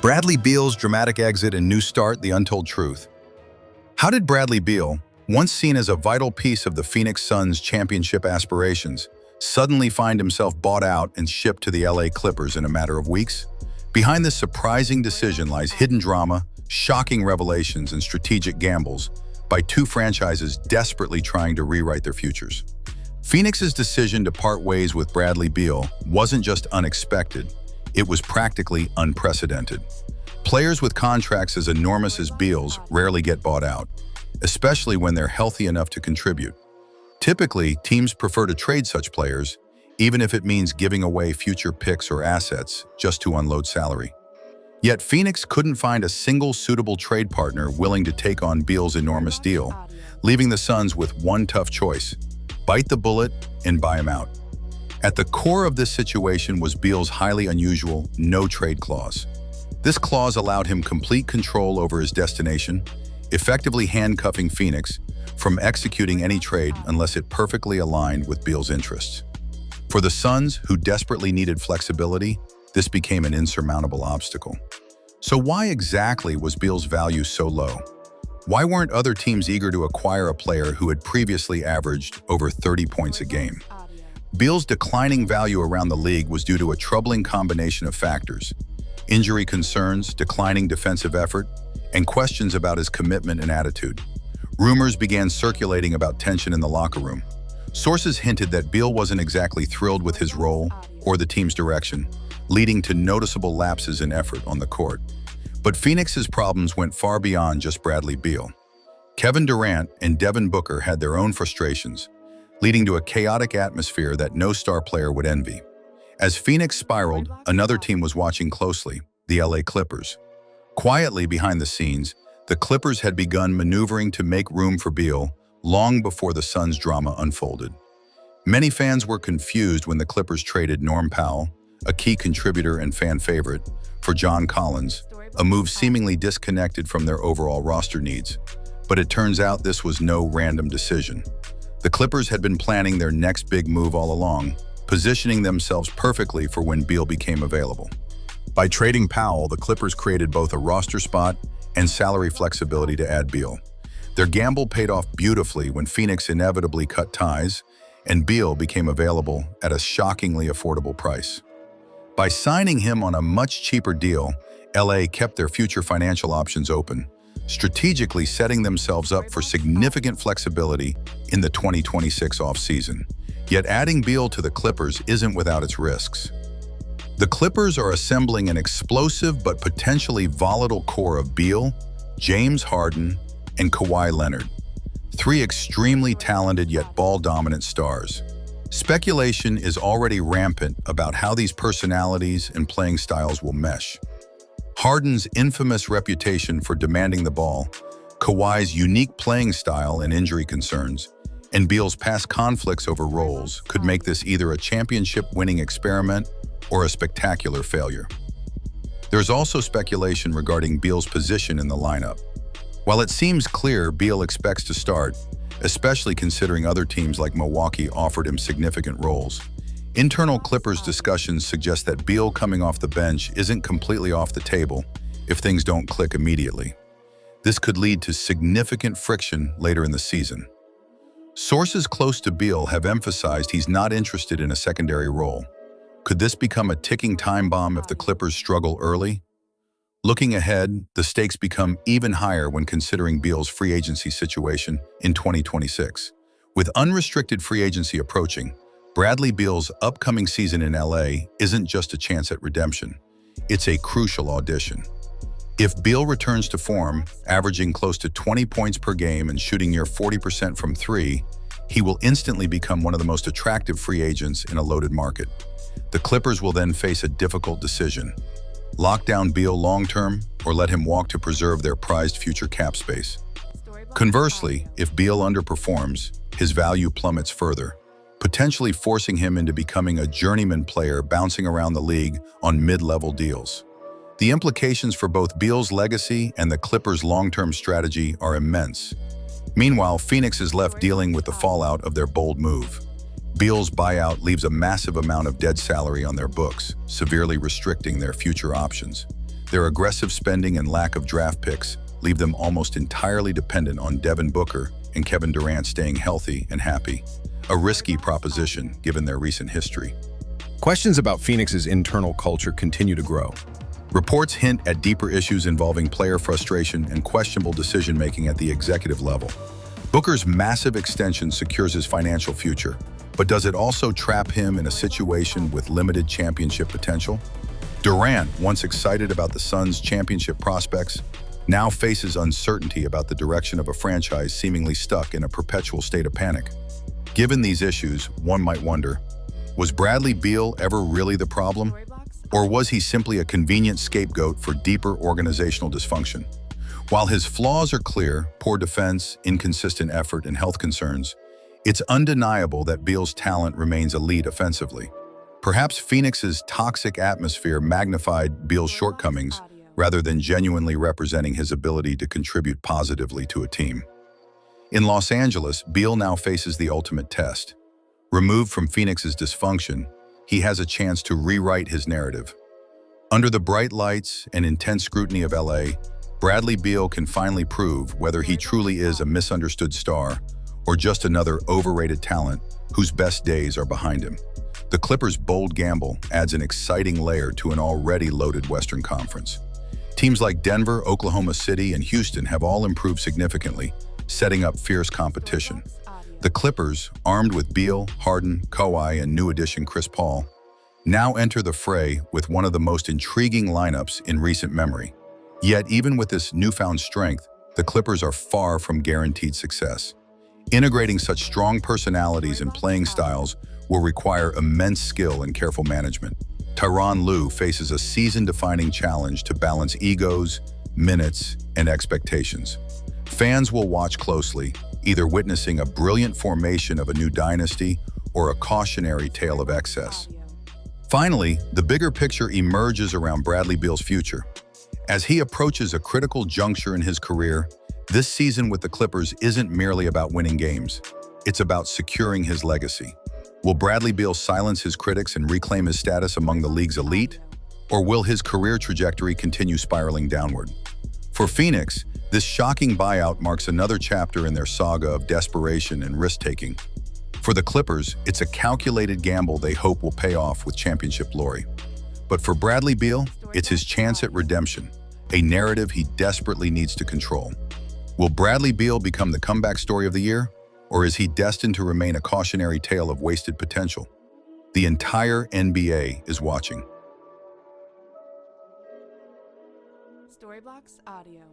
Bradley Beal's dramatic exit and new start, the untold truth. How did Bradley Beal, once seen as a vital piece of the Phoenix Suns' championship aspirations, suddenly find himself bought out and shipped to the LA Clippers in a matter of weeks? Behind this surprising decision lies hidden drama, shocking revelations, and strategic gambles by two franchises desperately trying to rewrite their futures. Phoenix's decision to part ways with Bradley Beal wasn't just unexpected, it was practically unprecedented. Players with contracts as enormous as Beal's rarely get bought out, especially when they're healthy enough to contribute. Typically, teams prefer to trade such players, even if it means giving away future picks or assets just to unload salary. Yet Phoenix couldn't find a single suitable trade partner willing to take on Beal's enormous deal, leaving the Suns with one tough choice: bite the bullet and buy him out. At the core of this situation was Beal's highly unusual no-trade clause. This clause allowed him complete control over his destination, effectively handcuffing Phoenix from executing any trade unless it perfectly aligned with Beal's interests. For the Suns, who desperately needed flexibility, this became an insurmountable obstacle. So why exactly was Beal's value so low? Why weren't other teams eager to acquire a player who had previously averaged over 30 points a game? Beal's declining value around the league was due to a troubling combination of factors: injury concerns, declining defensive effort, and questions about his commitment and attitude. Rumors began circulating about tension in the locker room. Sources hinted that Beal wasn't exactly thrilled with his role or the team's direction, leading to noticeable lapses in effort on the court. But Phoenix's problems went far beyond just Bradley Beal. Kevin Durant and Devin Booker had their own frustrations, leading to a chaotic atmosphere that no star player would envy. As Phoenix spiraled, another team was watching closely: the LA Clippers. Quietly behind the scenes, the Clippers had begun maneuvering to make room for Beal long before the Suns' drama unfolded. Many fans were confused when the Clippers traded Norm Powell, a key contributor and fan favorite, for John Collins, a move seemingly disconnected from their overall roster needs. But it turns out this was no random decision. The Clippers had been planning their next big move all along, positioning themselves perfectly for when Beal became available. By trading Powell, the Clippers created both a roster spot and salary flexibility to add Beal. Their gamble paid off beautifully when Phoenix inevitably cut ties, and Beal became available at a shockingly affordable price. By signing him on a much cheaper deal, LA kept their future financial options open, strategically setting themselves up for significant flexibility in the 2026 offseason. Yet adding Beal to the Clippers isn't without its risks. The Clippers are assembling an explosive but potentially volatile core of Beal, James Harden, and Kawhi Leonard, three extremely talented yet ball-dominant stars. Speculation is already rampant about how these personalities and playing styles will mesh. Harden's infamous reputation for demanding the ball, Kawhi's unique playing style and injury concerns, and Beal's past conflicts over roles could make this either a championship-winning experiment or a spectacular failure. There's also speculation regarding Beal's position in the lineup. While it seems clear Beal expects to start, especially considering other teams like Milwaukee offered him significant roles, internal Clippers discussions suggest that Beal coming off the bench isn't completely off the table if things don't click immediately. This could lead to significant friction later in the season. Sources close to Beal have emphasized he's not interested in a secondary role. Could this become a ticking time bomb if the Clippers struggle early? Looking ahead, the stakes become even higher when considering Beal's free agency situation in 2026. With unrestricted free agency approaching, Bradley Beal's upcoming season in LA isn't just a chance at redemption. It's a crucial audition. If Beal returns to form, averaging close to 20 points per game and shooting near 40% from three, he will instantly become one of the most attractive free agents in a loaded market. The Clippers will then face a difficult decision: lock down Beal long-term or let him walk to preserve their prized future cap space. Conversely, if Beal underperforms, his value plummets further, potentially forcing him into becoming a journeyman player bouncing around the league on mid-level deals. The implications for both Beal's legacy and the Clippers' long-term strategy are immense. Meanwhile, Phoenix is left dealing with the fallout of their bold move. Beal's buyout leaves a massive amount of dead salary on their books, severely restricting their future options. Their aggressive spending and lack of draft picks leave them almost entirely dependent on Devin Booker and Kevin Durant staying healthy and happy. A risky proposition given their recent history. Questions about Phoenix's internal culture continue to grow. Reports hint at deeper issues involving player frustration and questionable decision-making at the executive level. Booker's massive extension secures his financial future, but does it also trap him in a situation with limited championship potential? Durant, once excited about the Suns' championship prospects, now faces uncertainty about the direction of a franchise seemingly stuck in a perpetual state of panic. Given these issues, one might wonder, was Bradley Beal ever really the problem? Or was he simply a convenient scapegoat for deeper organizational dysfunction? While his flaws are clear, poor defense, inconsistent effort, and health concerns, it's undeniable that Beal's talent remains elite offensively. Perhaps Phoenix's toxic atmosphere magnified Beal's shortcomings rather than genuinely representing his ability to contribute positively to a team. In Los Angeles, Beal now faces the ultimate test. Removed from Phoenix's dysfunction, he has a chance to rewrite his narrative. Under the bright lights and intense scrutiny of LA, Bradley Beal can finally prove whether he truly is a misunderstood star or just another overrated talent whose best days are behind him. The Clippers' bold gamble adds an exciting layer to an already loaded Western Conference. Teams like Denver, Oklahoma City, and Houston have all improved significantly, setting up fierce competition. The Clippers, armed with Beal, Harden, Kawhi, and new addition Chris Paul, now enter the fray with one of the most intriguing lineups in recent memory. Yet, even with this newfound strength, the Clippers are far from guaranteed success. Integrating such strong personalities and playing styles will require immense skill and careful management. Tyronn Lue faces a season-defining challenge to balance egos, minutes, and expectations. Fans will watch closely, either witnessing a brilliant formation of a new dynasty or a cautionary tale of excess. Finally, the bigger picture emerges around Bradley Beal's future. As he approaches a critical juncture in his career, this season with the Clippers isn't merely about winning games. It's about securing his legacy. Will Bradley Beal silence his critics and reclaim his status among the league's elite? Or will his career trajectory continue spiraling downward? For Phoenix, this shocking buyout marks another chapter in their saga of desperation and risk-taking. For the Clippers, it's a calculated gamble they hope will pay off with championship glory. But for Bradley Beal, it's his chance at redemption, a narrative he desperately needs to control. Will Bradley Beal become the comeback story of the year, or is he destined to remain a cautionary tale of wasted potential? The entire NBA is watching. Storyblocks Audio.